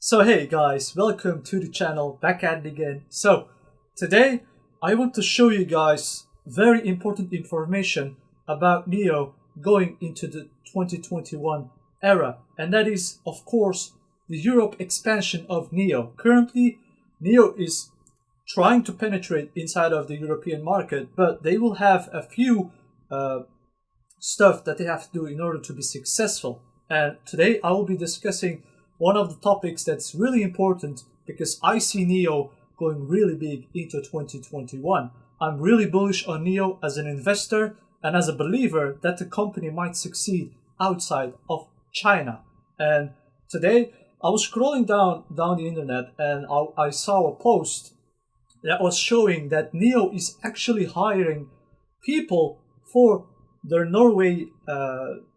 So hey guys, welcome to the channel, back at it again. So today I want to show you guys very important information about NIO going into the 2021 era, and that is of course the Europe expansion of NIO. Currently NIO is trying to penetrate inside of the European market, but they will have a few stuff that they have to do in order to be successful. And today I will be discussing one of the topics that's really important because I see NIO going really big into 2021. I'm really bullish on NIO as an investor and as a believer that the company might succeed outside of China. And today I was scrolling down the internet and I saw a post that was showing that NIO is actually hiring people for their Norway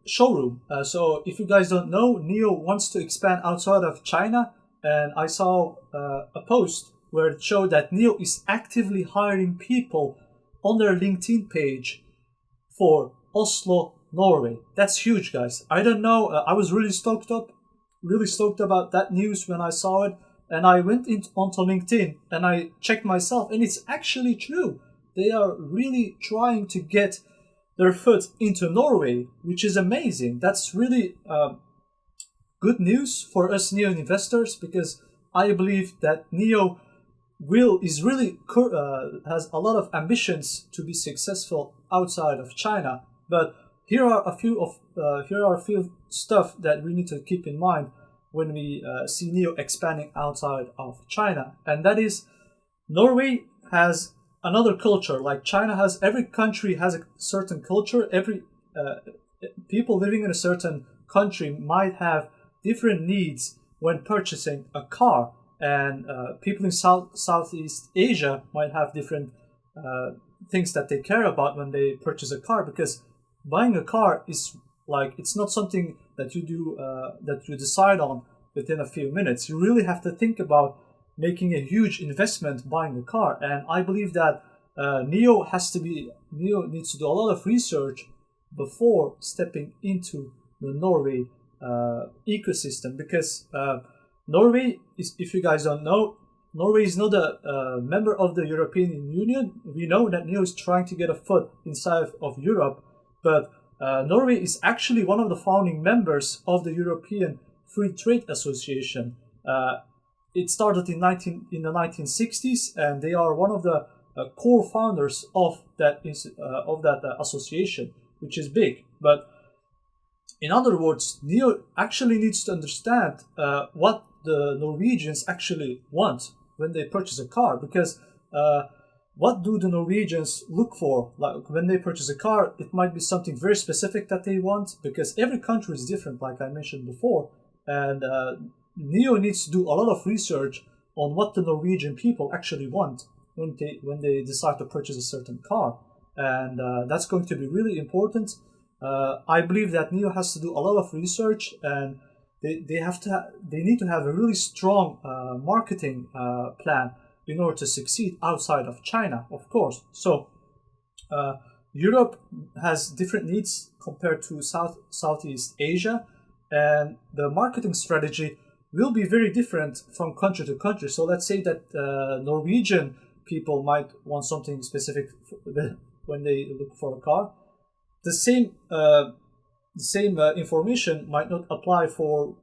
showroom. So if you guys don't know, NIO wants to expand outside of China, and I saw a post where it showed that NIO is actively hiring people on their LinkedIn page for Oslo, Norway. That's huge, guys. I don't know. I was really stoked about that news when I saw it, and I went onto LinkedIn and I checked myself, and it's actually true. They are really trying to get their foot into Norway, which is amazing. That's really good news for us NIO investors, because I believe that NIO has a lot of ambitions to be successful outside of China. But here are a few stuff that we need to keep in mind when we see NIO expanding outside of China, and that is Norway has another culture. Like China has, every country has a certain culture. Every people living in a certain country might have different needs when purchasing a car, and people in Southeast Asia might have different things that they care about when they purchase a car, because buying a car is like, it's not something that you do that you decide on within a few minutes. You really have to think about making a huge investment buying a car. And I believe that NIO needs to do a lot of research before stepping into the Norway ecosystem, because Norway is, if you guys don't know, Norway is not a member of the European Union. We know that NIO is trying to get a foot inside of Europe, but Norway is actually one of the founding members of the European Free Trade Association. It started in the 1960s, and they are one of the core founders of that association, which is big. But in other words, NIO actually needs to understand what the Norwegians actually want when they purchase a car, because what do the Norwegians look for? Like when they purchase a car, it might be something very specific that they want, because every country is different, like I mentioned before, and NIO needs to do a lot of research on what the Norwegian people actually want when they decide to purchase a certain car, and that's going to be really important. I believe that NIO has to do a lot of research, and they need to have a really strong marketing plan in order to succeed outside of China, of course. So Europe has different needs compared to Southeast Asia, and the marketing strategy will be very different from country to country. So let's say that Norwegian people might want something specific when they look for a car. The same information might not apply for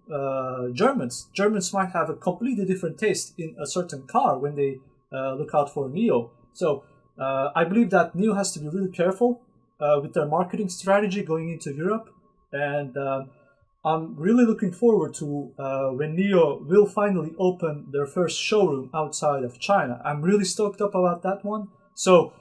Germans. Germans might have a completely different taste in a certain car when they look out for NIO. So I believe that NIO has to be really careful with their marketing strategy going into Europe, and I'm really looking forward to when NIO will finally open their first showroom outside of China. I'm really stoked up about that one. So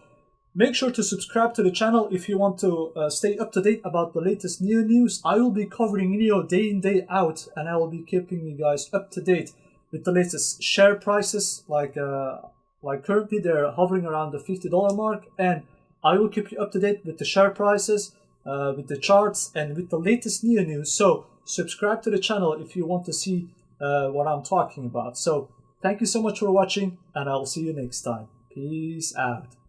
make sure to subscribe to the channel if you want to stay up to date about the latest NIO news. I will be covering NIO day in, day out, and I will be keeping you guys up to date with the latest share prices. Like currently they're hovering around the $50 mark, and I will keep you up to date with the share prices, with the charts, and with the latest NIO news. So subscribe to the channel if you want to see what I'm talking about. So thank you so much for watching, and I will see you next time. Peace out.